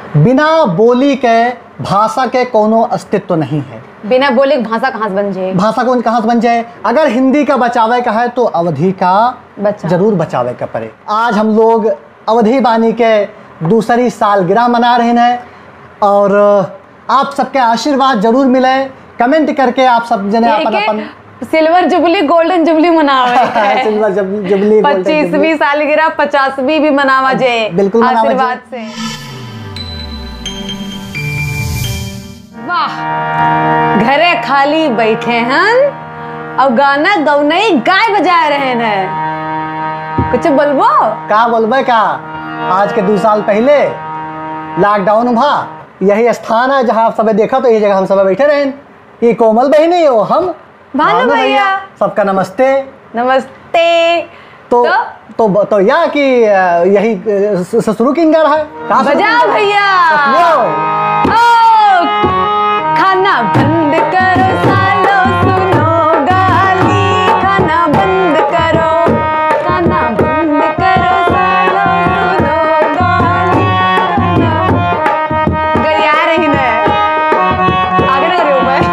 बिना बोली के भाषा के कोनो अस्तित्व नहीं है। बिना बोले भाषा कहाँ से बन जाए? भाषा कौन कहाँ से बन जाए? अगर हिंदी का बचावे का है तो अवधी का जरूर बचावे का पड़े। आज हम लोग अवधी बानी के दूसरी सालगिरह मना रहे हैं और आप सबके आशीर्वाद जरूर मिले। कमेंट करके आप सब जने अपन सिल्वर जुबली गोल्डन जुबली मनावे सिल्वर जुबली 25वीं सालगिरह 50वीं भी मनावा जाए बिल्कुल आशीर्वाद से। वाह, घरे खाली बैठे हैं और गाना गौनई गाय बजा रहे हैं। कुछ बोलबो? का बोलबे का? आज के 2 साल पहले लॉकडाउन भा, यही स्थान है जहाँ आप सब देखा तो ये जगह हम सब बैठे रहे। ये कोमल बहनी हो, हम भानु भैया, सबका नमस्ते। नमस्ते। तो या कि यही शुरू किंगर है बजा भैया। खाना बंद करो सालो, सुनो गाली। खाना बंद करो, खाना बंद करो सालो, सुनो गाली। गरिया रही न, आगे ना करियो भाई,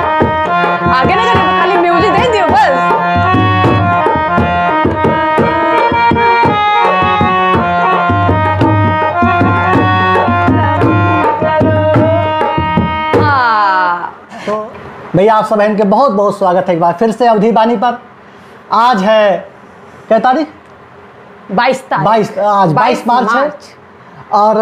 आगे ना करियो, खाली म्यूजिक दे दियो बस। भैया आप सब बहन के बहुत बहुत स्वागत है एक बार फिर से अवधी बानी पर। आज है क्या तारीख? 22 आज 22 मार्च है और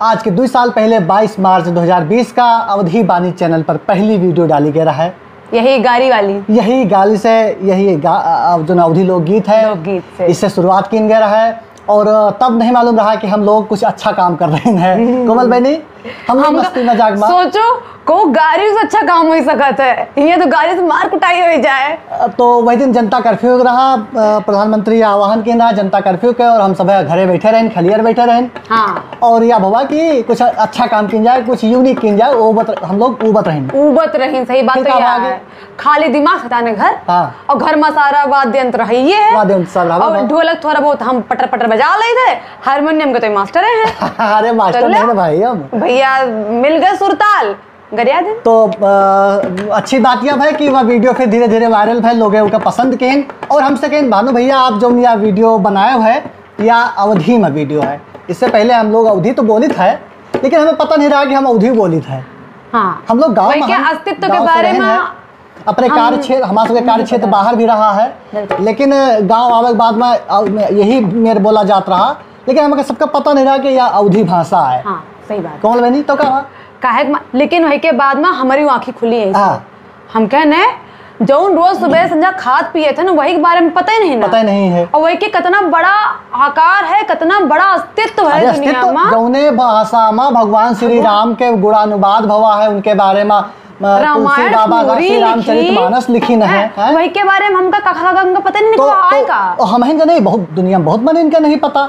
आज के 2 साल पहले 22 मार्च 2020 का अवधी बानी चैनल पर पहली वीडियो डाली गया है। यही गाली वाली, यही गाली से, यही जो अवधी लोकगीत है, इससे शुरुआत की गया है। और तब नहीं मालूम रहा कि हम लोग कुछ अच्छा काम कर रहे हैं। कोमल बहनी, हम लोग मस्ती मजाक में सोचो को गाड़ी से अच्छा काम हो सकता है, ये तो गाड़ी से मार कुटाई हो जाए। तो वही दिन जनता कर्फ्यू रहा, प्रधानमंत्री आह्वान किया जनता कर्फ्यू के, और हम सब घरे बैठे रहे, खलियर बैठे रहे। हाँ। और या बाबा कि कुछ अच्छा काम किया जाए, कुछ यूनिक किया जाए, हम लोग उबत रहे। सही बात है, खाली दिमाग हटाने घर। हाँ। और घर में सारा वाद्य यंत्र है, ये है और ढोलक थोड़ा बहुत हम पटर पटर बजा ले थे। हारमोनियम के तो मास्टर हैं। अरे मास्टर नहीं भाई, हम भैया मिल गए सुरताल गरिया दिन। तो अच्छी बात यह है कि वह वीडियो फिर धीरे धीरे वायरल है, लोग उनका पसंद कहें। और हमसे कहें भानु भैया आप जो यह वीडियो बनाए है या अवधी में वीडियो है, इससे पहले हम लोग अवधी तो बोलित है लेकिन हमें पता नहीं रहा कि हम अवधी बोलित है। हाँ। हम लोग गाँव के अस्तित्व के बारे में अपने कार्य क्षेत्र, हमारे कार्य क्षेत्र बाहर भी रहा है, लेकिन गाँव आवे के बाद में यही मेरे बोला जाता रहा, लेकिन हमें सबका पता नहीं रहा कि यह अवधी भाषा है। हाँ, सही बात। कोमल बहनी तो कहा लेकिन वही के बाद में हमारी आँखें खुली है। हाँ। हम कहने जो रोज सुबह संध्या खाद पिए थे ना, वही के बारे में पता ही नहीं है। और वही के कितना बड़ा आकार है, कितना बड़ा अस्तित्व है दुनिया में। जौने भाषा में भगवान श्री राम के गुणानुवाद भवा है, उनके बारे में रामायण रामचरितमानस लिखी है। वही के बारे में हमका पता नहीं। हम ही नहीं, बहुत दुनिया में बहुत मन इनका नहीं पता,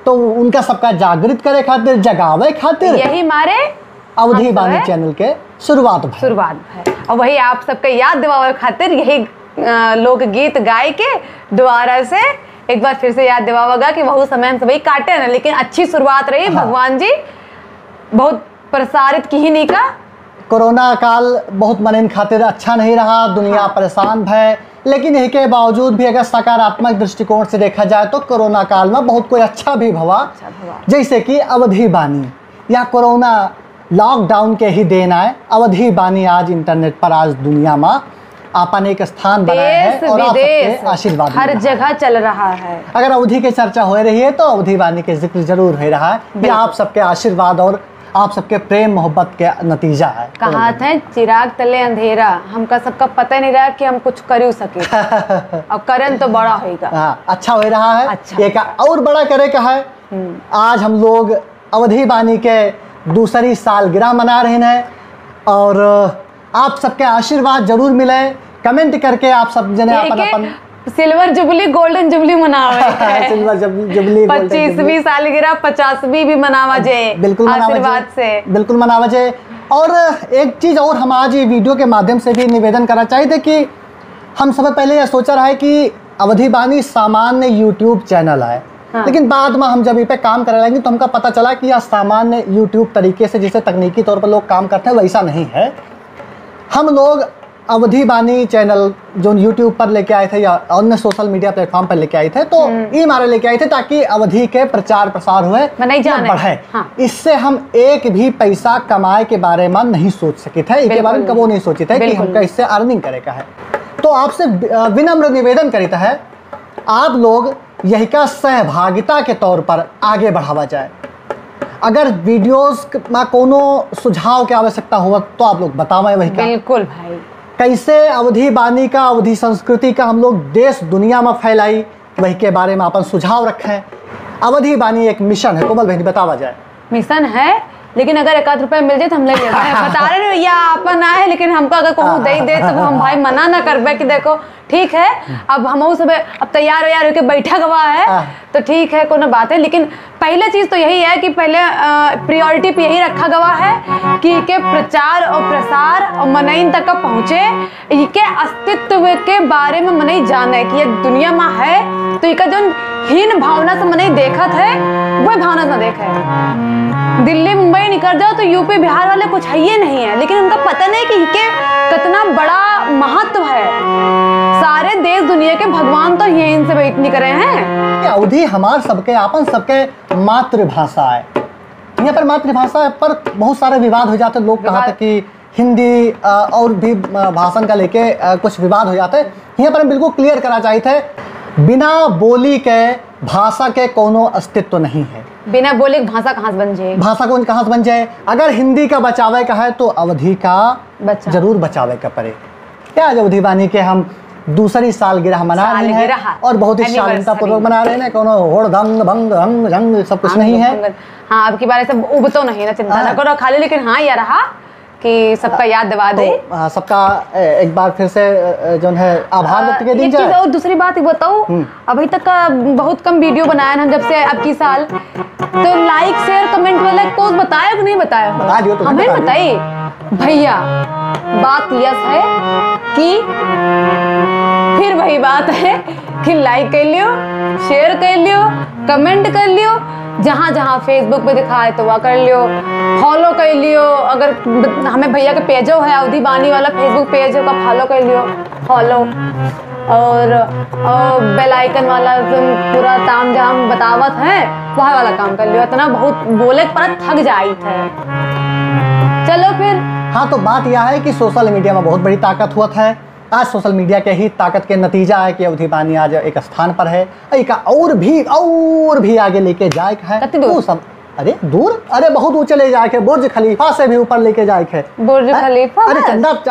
तो उनका सबका जागृत करे खातिर, जगावे खातिर यही हमारे अवधी बानी चैनल के शुरुआत है। और वही आप सबके याद दिलावे खातिर यही लोकगीत गाय के दोबारा से एक बार फिर से याद दिलावेगा कि बहुत समय हम सभी काटे ना, लेकिन अच्छी शुरुआत रही। हाँ। भगवान जी बहुत प्रसारित की ही नहीं का। कोरोना काल बहुत मन खातिर अच्छा नहीं रहा, दुनिया हाँ। परेशान है, लेकिन यही के बावजूद भी अगर सकारात्मक दृष्टिकोण से देखा जाए तो कोरोना काल में बहुत कोई अच्छा भी भवा। जैसे कि अवधी बानी या कोरोना लॉकडाउन के ही देना है। अवधी बानी आज इंटरनेट पर, आज दुनिया में आपन एक स्थान बनाया है और आप सबके आशीर्वाद हर जगह चल रहा है। अगर अवधी की चर्चा हो रही है तो अवधी बानी के जिक्र जरूर हो रहा है। ये आप सबके आशीर्वाद और आप सबके प्रेम मोहब्बत के नतीजा है। कहा था चिराग तले अंधेरा, हमका सबका पता नहीं रहा कि हम कुछ कर सके और करन तो बड़ा होगा। हाँ, अच्छा हो रहा है। अच्छा। एक और बड़ा करे का है, आज हम लोग अवधी बानी के दूसरी सालगिरह मना रहे हैं और आप सबके आशीर्वाद जरूर मिले। कमेंट करके आप सब जने अपन सिल्वर जुबली गोल्डन जुबली मनावे सिल्वर जुबली 25वीं सालगिरह 50वीं भी मनावा जाए बिल्कुल आशीर्वाद से, बिल्कुल मनावा जाए। और एक चीज़ और हम आज ये वीडियो के माध्यम से भी निवेदन करना चाहिए कि हम सब पहले यह सोचा रहा है कि अवधी बानी सामान्य यूट्यूब चैनल है। लेकिन बाद में हम जब इस पे काम करने लगे तो हमका पता चला कि यह सामान्य यूट्यूब तरीके से जिसे तकनीकी तौर पर लोग काम करते हैं वैसा नहीं है। हम लोग अवधि बानी चैनल जो यूट्यूब पर लेके आए थे या अन्य सोशल मीडिया प्लेटफॉर्म पर लेके आए थे, तो ये हमारे लेके आए थे ताकि अवधि के प्रचार प्रसार हुए या बढ़े। इससे हम एक भी पैसा कमाए के बारे में नहीं सोच सके थे, इसके बारे में कबो नहीं सोचे थे कि हमका इससे अर्निंग करे का है। तो आपसे विनम्र निवेदन करता है आप लोग यही का सहभागिता के तौर पर आगे बढ़ावा जाए। अगर वीडियोस में कोनो सुझाव की आवश्यकता हो तो आप लोग बतावें वही का। बिल्कुल भाई, कैसे अवधि बानी का, अवधि संस्कृति का हम लोग देश दुनिया में फैलाई वही के बारे में अपन सुझाव रखें। अवधि बानी एक मिशन है, कोमल बहनी बतावा जाए। मिशन है, लेकिन अगर 1 रुपए मिल जाए तो हम ले लेते हैं। बता रहे भैया अपन आए, लेकिन हमको अगर कहूँ दे तो हम भाई मना ना करबे कि देखो ठीक है अब हम सब अब तैयार होके बैठा गवा है तो ठीक है कोनो बात है। लेकिन पहले चीज तो यही है कि पहले प्रायोरिटी पे यही रखा गवा है कि के प्रचार और प्रसार और मनई तक पहुँचे, इनके अस्तित्व के बारे में मनई जाने कि ये दुनिया में है, तो इनका जो हीन भावना से मनई देखत है वही भावना से देखे। दिल्ली मुंबई निकल जाओ तो यूपी बिहार वाले कुछ है ही नहीं है, लेकिन उनका पता नहीं कि इनके कितना बड़ा महत्व है। सारे देश दुनिया के भगवान तो यही इनसे वेट नहीं करे हैं। अवधि हमार सबके आपन सबके मातृभाषा है। यहाँ पर मातृभाषा पर बहुत सारे विवाद हो जाते, लोग कहते कि हिंदी और भी भाषण का लेके कुछ विवाद हो जाते। यहाँ पर हम बिल्कुल क्लियर करना चाहिए थे, बिना बोली के भाषा के कोनो अस्तित्व नहीं है। बिना बोले भाषा कहाँ से बन जाए, भाषा कौन कहाँ से बन जाए। अगर हिंदी का बचावे का है तो अवधि का जरूर बचावे का पड़े। क्या अवधि बानी के हम दूसरी सालगिरह मना रहे हैं और बहुत ही शालीनता पूर्वक मना रहे हैं, कोनो होड़ धंग भंग रंग रंग सब कुछ नहीं है। हाँ, आपकी बारे से उबतो नहीं ना, चिंता ना करो खाली। लेकिन हाँ, यह रहा कि सबका याद दिवा दे, तो सबका एक बार फिर से जो है आभार व्यक्त कर दीजिए। और दूसरी बात बताऊं, अभी तक का बहुत कम वीडियो बनाया ना जब से अब की साल, तो लाइक शेयर कमेंट वाला कोई बताया कि नहीं बताया? बता दियो, हमें बताइए भैया। बात यह है कि फिर वही बात है कि लाइक कर लियो, शेयर कर लियो, कमेंट कर लियो, जहाँ जहाँ फेसबुक पे दिखाए तो वह कर लियो, फॉलो कर लियो। अगर हमें भैया के पेजो है अवधि बानी वाला फेसबुक पेज का फॉलो कर लियो, फॉलो। और बेल आइकन वाला पूरा ताम झाम बतावत है वह वाला काम कर लियो। इतना बहुत बोले पर थक जाई थे। चलो फिर। हाँ, तो बात यह है कि सोशल मीडिया में बहुत बड़ी ताकत हुआ है। आज सोशल मीडिया के ही ताकत के नतीजा है कि अवधि बानी आज एक स्थान पर है। का और भी आगे लेके जाए है। वो सब अरे दूर, अरे बहुत ऊंचे ले जाए, बुर्ज खलीफा से भी ऊपर लेके जाए। बुर्ज खलीफा, अरे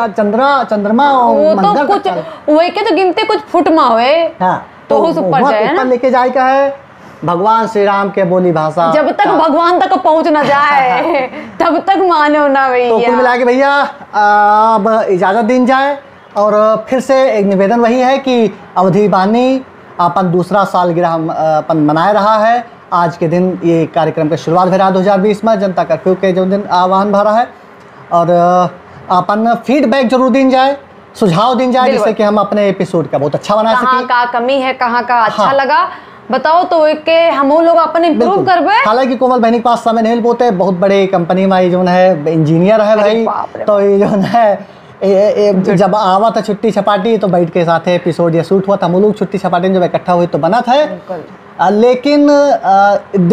चंद्रमा वो तो कुछ वही के तो गिनते कुछ फुट में हुए। हाँ, तो ऊपर लेके जाए का है। भगवान श्री राम के बोली भाषा, जब तक भगवान तक पहुंच न जाए तब तक मानो ना भैया। तो कुल मिला के भैया अब इजाजत दी जाए। और फिर से एक निवेदन वही है कि अवधि बानी अपन दूसरा सालगिरह अपन मनाए रहा है। आज के दिन ये कार्यक्रम की शुरुआत हो रहा है 2020 में, जनता कर्फ्यू के जो दिन आह्वान भरा है। और अपन फीडबैक जरूर दी जाए, सुझाव दी जाए, जिससे कि हम अपने एपिसोड का बहुत अच्छा बना सकें। कहाँ का कमी है, कहाँ का अच्छा लगा बताओ, तो के हम लोग अपन इम्प्रूव करबे। हालांकि कोमल बहनी के पास समय नहीं बोलते, बहुत बड़े कंपनी में जो है इंजीनियर है भाई, तो ये जो है जब आवा था छुट्टी छपाटी तो बैठ के साथ एपिसोड ये शूट हुआ था। हम लोग छुट्टी छपाटी में जब इकट्ठा हुई तो बना था। लेकिन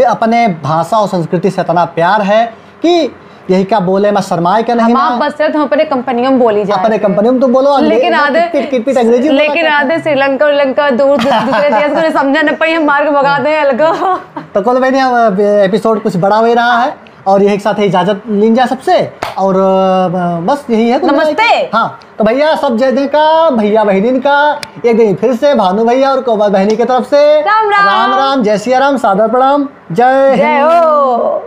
अपने भाषा और संस्कृति से इतना प्यार है कि यही का बोले मैं शरमाए का नहीं। हम बस हम अपने कंपनियों में बोली जाए, अपने कंपनियों में तो बोलो, लेकिन आधे अंग्रेजी, लेकिन आधे श्रीलंका दूर दूसरे देश को समझा न पाई, हम मार के भगा दे अलग। तो कल भाई अब एपिसोड कुछ बड़ा हो रहा है और यही साथ इजाजत लीन जा सबसे। और बस यही है। नमस्ते। हाँ, तो भैया सब जय का भैया बहनीन का एक दिन फिर से भानु भैया और कोमल बहनी की तरफ से राम राम, राम राम, जय सिया राम, सादर प्रणाम, जय हो।